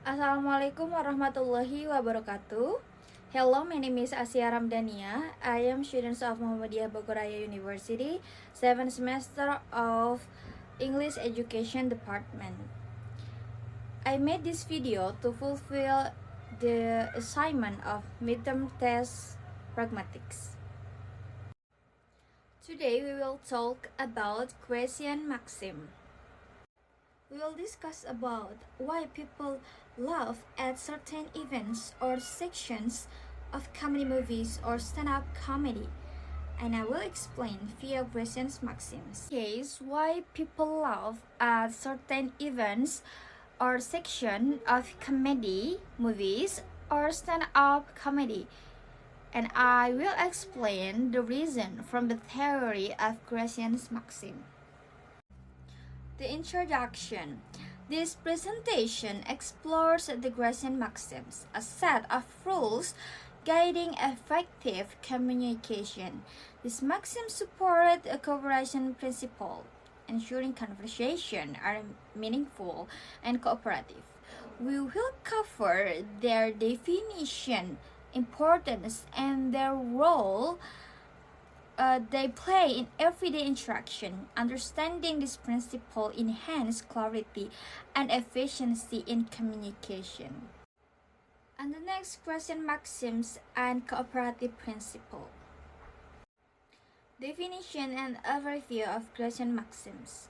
Assalamualaikum warahmatullahi wabarakatuh. Hello, my name is Asia Ramdania. I am student of Muhammadiyah Bogoraya University, 7th semester of English Education Department. I made this video to fulfill the assignment of midterm test Pragmatics. Today we will talk about question maxim. We will discuss about why people laugh at certain events or sections of comedy movies or stand-up comedy, and I will explain few questions maxims. Case why people laugh at certain events or section of comedy movies or stand-up comedy, and I will explain the reason from the theory of questions maxim. The introduction. This presentation explores the question maxims, a set of rules guiding effective communication. These maxims support a cooperation principle, ensuring conversations are meaningful and cooperative. We will cover their definition, importance, and their role they play in everyday interaction. Understanding this principle enhances clarity and efficiency in communication. And the next question, maxims and cooperative principle. Definition and overview of question maxims.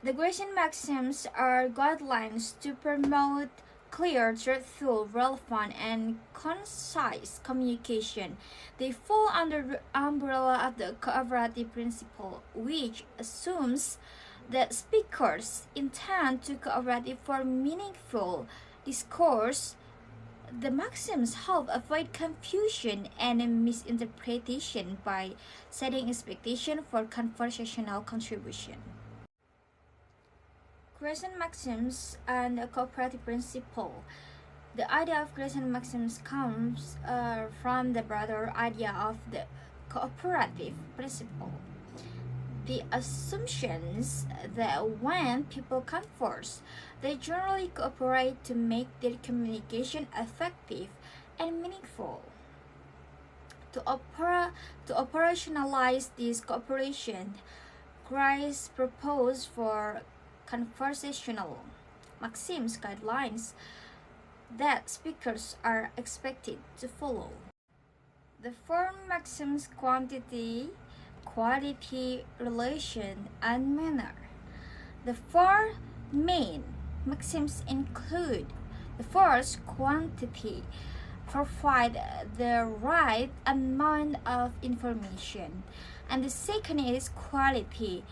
The question maxims are guidelines to promote clear, truthful, relevant, and concise communication. They fall under the umbrella of the cooperative principle, which assumes that speakers intend to cooperate for meaningful discourse. The maxims help avoid confusion and misinterpretation by setting expectation for conversational contribution. Question maxims and a cooperative principle. The idea of question maxims comes from the broader idea of the cooperative principle. The assumptions that when people converse, they generally cooperate to make their communication effective and meaningful. To operationalize this cooperation, Christ proposed for conversational maxims guidelines that speakers are expected to follow. The four maxims: quantity, quality, relation, and manner. The four main maxims include: the first, quantity, provide the right amount of information, and the second is quality,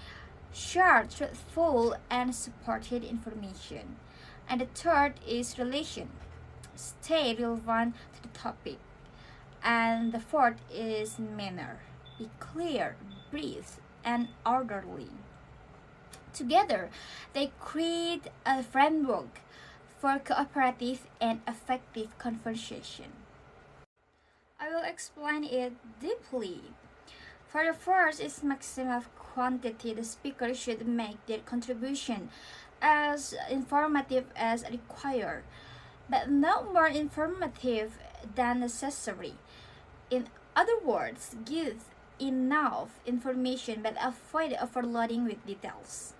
share truthful and supported information, and the third is relation, stay relevant to the topic, and the fourth is manner, be clear, brief, and orderly. Together, they create a framework for cooperative and effective conversation. I will explain it deeply. For the first is maximum of quantity. The speaker should make their contribution as informative as required, but not more informative than necessary. In other words, give enough information but avoid overloading with details.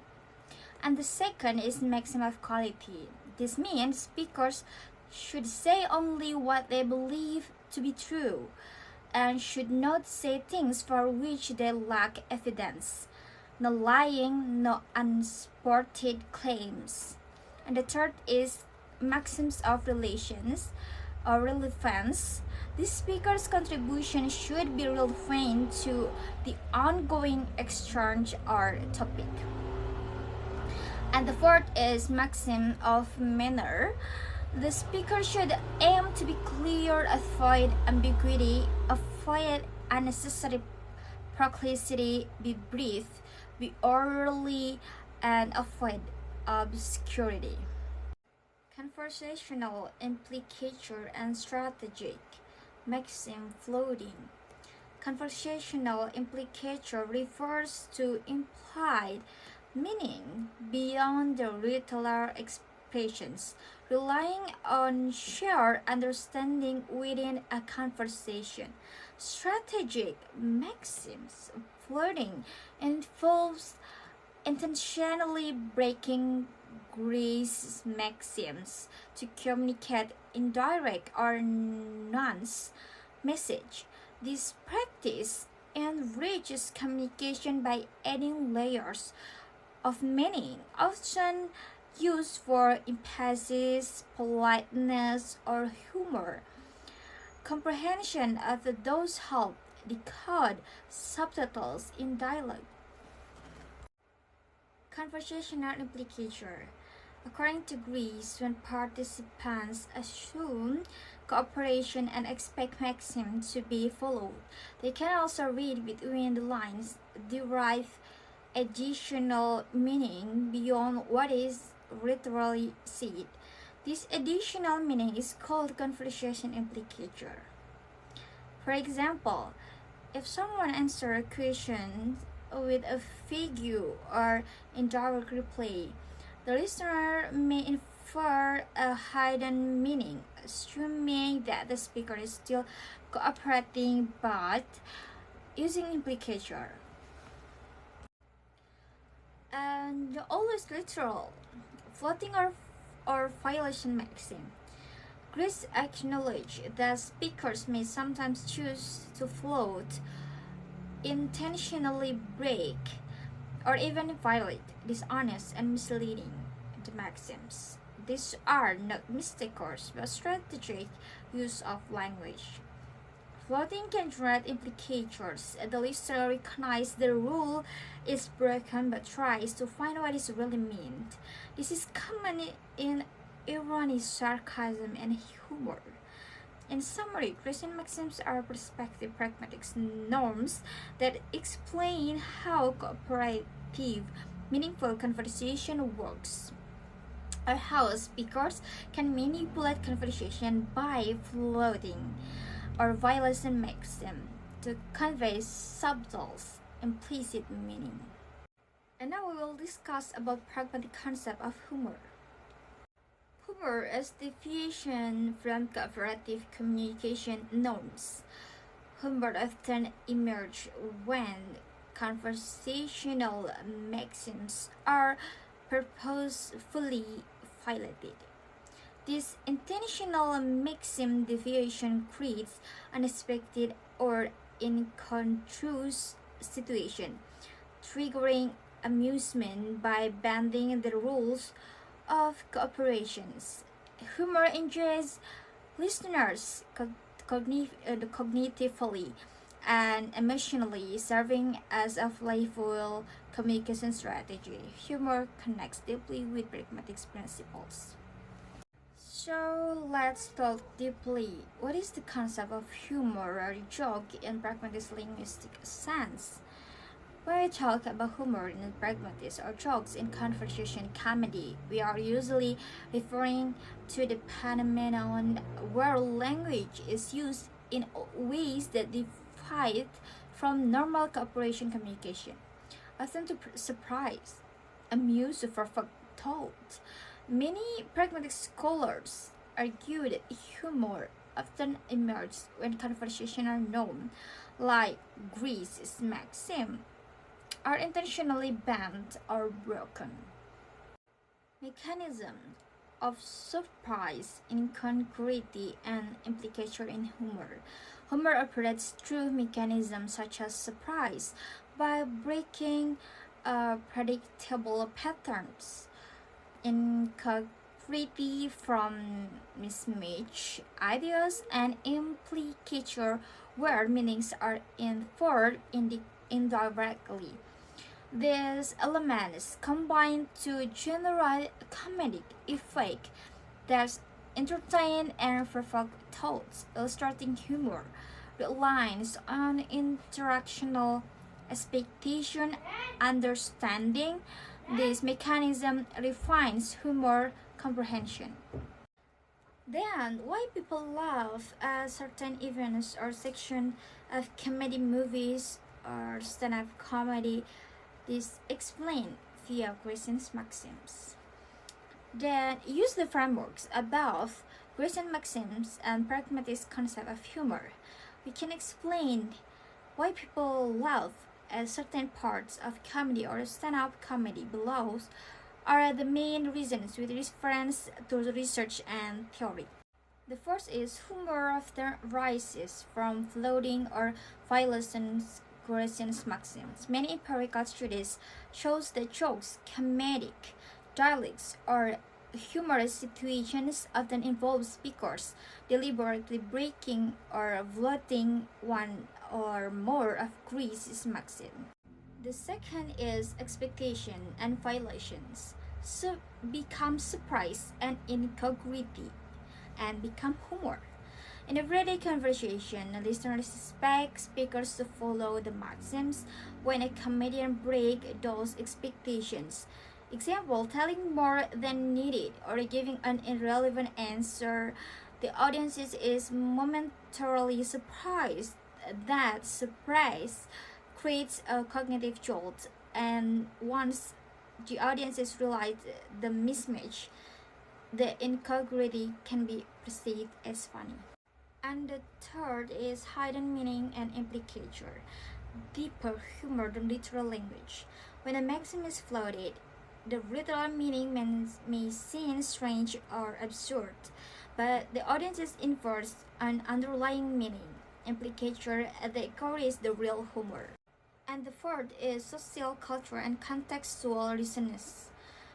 And the second is maximum of quality. This means speakers should say only what they believe to be true, and should not say things for which they lack evidence. No lying, no unsupported claims. And the third is maxims of relations or relevance. The speaker's contribution should be relevant to the ongoing exchange or topic. And the fourth is maxim of manner. The speaker should aim to be clear, avoid ambiguity, avoid unnecessary prolixity, be brief, be orderly, and avoid obscurity. Conversational, implicature, and strategic. Maxim floating. Conversational implicature refers to implied meaning beyond the retailer expressions, relying on shared understanding within a conversation. Strategic maxims flirting involves intentionally breaking grace maxims to communicate indirect or nuance message. This practice enriches communication by adding layers of meaning, often used for emphasis, politeness, or humor. Comprehension of those help decode subtitles in dialogue. Conversational implicature. According to Greece, when participants assume cooperation and expect maxim to be followed, they can also read between the lines, derive additional meaning beyond what is literally said. This additional meaning is called conversation implicature. For example, if someone answers a question with a figure or indirect reply, the listener may infer a hidden meaning, assuming that the speaker is still cooperating but using implicature. And always literal, floating or violation maxim. Greece acknowledged that speakers may sometimes choose to float, intentionally break, or even violate dishonest and misleading the maxims. These are not mistakes but strategic use of language. Floating can dread implicatures. The listener recognizes the rule is broken but tries to find what is really meant. This is common in irony, sarcasm, and humor. In summary, Christian maxims are perspective pragmatic norms that explain how cooperative, meaningful conversation works, or how speakers can manipulate conversation by floating or violation maxim to convey subtle, implicit meaning. And now we will discuss about pragmatic concept of humor. Humor is deviation from cooperative communication norms. Humor often emerges when conversational maxims are purposefully violated. This intentional maxim deviation creates unexpected or incongruous situation, triggering amusement by bending the rules of cooperations. Humor engages listeners cognitively and emotionally, serving as a playful communication strategy. Humor connects deeply with pragmatic principles. So let's talk deeply. What is the concept of humor or joke in pragmatic linguistic sense? When we talk about humor in pragmatics or jokes in conversation comedy, we are usually referring to the phenomenon where language is used in ways that defy from normal cooperation communication, often to surprise, amuse, or provoke thought. Many pragmatic scholars argue that humor often emerges when conversational norms like Greece's maxim are intentionally bent or broken. Mechanism of surprise, incongruity, and implication in humor. Humor operates through mechanisms such as surprise by breaking predictable patterns, incongruity from mismatched ideas, and implicature where meanings are inferred indirectly. These elements combine to generate a comedic effect that entertain and provoke thoughts, illustrating humor relies on interactional expectation understanding. This mechanism refines humor comprehension. Then, why people laugh at certain events or section of comedy movies or stand-up comedy? This explained via Christian's maxims. Then use the frameworks above, Grecian maxims and pragmatic concept of humor. We can explain why people laugh at certain parts of comedy or stand-up comedy below are the main reasons with reference to research and theory. The first is humor often rises from floating or violations Grecian maxims. Many empirical studies shows that jokes, comedic dialects, or humorous situations often involve speakers deliberately breaking or floating one or more of Greece's maxim. The second is expectation and violations. So become surprise and incongruity and become humor. In everyday conversation, listeners expect speakers to follow the maxims when a comedian breaks those expectations. Example, telling more than needed or giving an irrelevant answer. The audience is momentarily surprised. That surprise creates a cognitive jolt, and once the audiences realize the mismatch, the incongruity can be perceived as funny. And the third is hidden meaning and implicature, deeper humor than literal language. When a maxim is floated, the literal meaning may seem strange or absurd, but the audience is infers an underlying meaning, implicature that encourages the real humor. And the fourth is social culture and contextual reasons,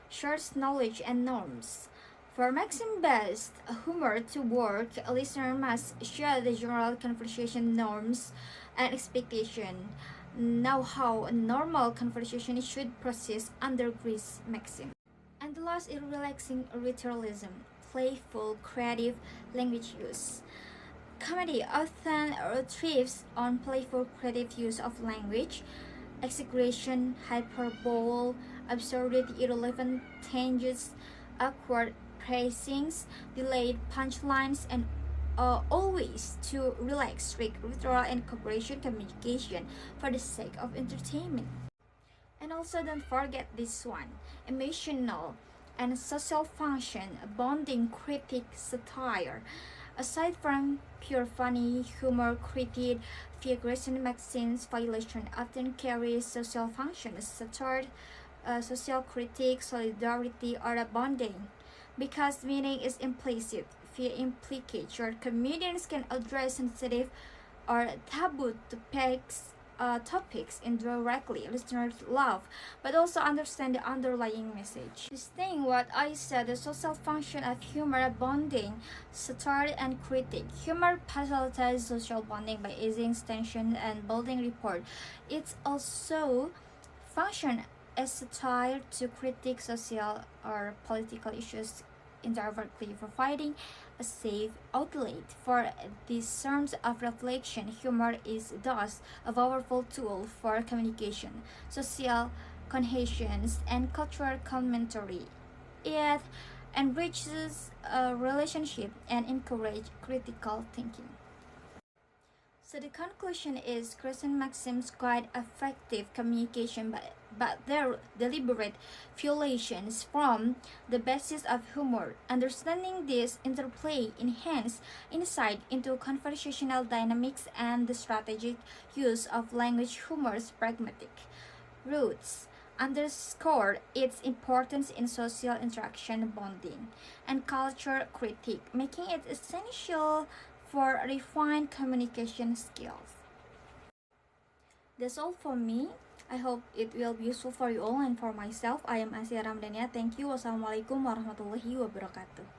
shares knowledge and norms. For maxim-based humor to work, a listener must share the general conversation norms and expectation, know how a normal conversation should proceed under Greece maxim. And the last is relaxing ritualism, playful, creative language use. Comedy often thrives on playful creative use of language, exaggeration, hyperbole, absurdity, irrelevant tangents, awkward phrasings, delayed punchlines, and always to relax, strict literal and cooperation communication for the sake of entertainment. And also don't forget this one, emotional and social function, bonding, critique, satire. Aside from pure funny, humor, critique, figuration maxims, violation often carries social functions, satire, social critique, solidarity, or a bonding. Because meaning is implicit, via implicature, comedians can address sensitive or taboo topics indirectly. Listeners love, but also understand the underlying message. Distinct what I said, the social function of humor, bonding, satire, and critique. Humor facilitates social bonding by easing tension and building rapport. It's also function as satire to critique social or political issues indirectly, providing a safe outlet for these terms of reflection. Humor is thus a powerful tool for communication, social cohesion, and cultural commentary. It enriches a relationship and encourages critical thinking. So the conclusion is Christian maxims guide effective communication, but their deliberate violations from the basis of humor. Understanding this interplay enhance insight into conversational dynamics and the strategic use of language. Humor's pragmatic roots underscore its importance in social interaction, bonding, and culture critique, making it essential for refined communication skills. That's all for me. I hope it will be useful for you all and for myself. I am Asia Ramdania. Thank you. Wassalamualaikum warahmatullahi wabarakatuh.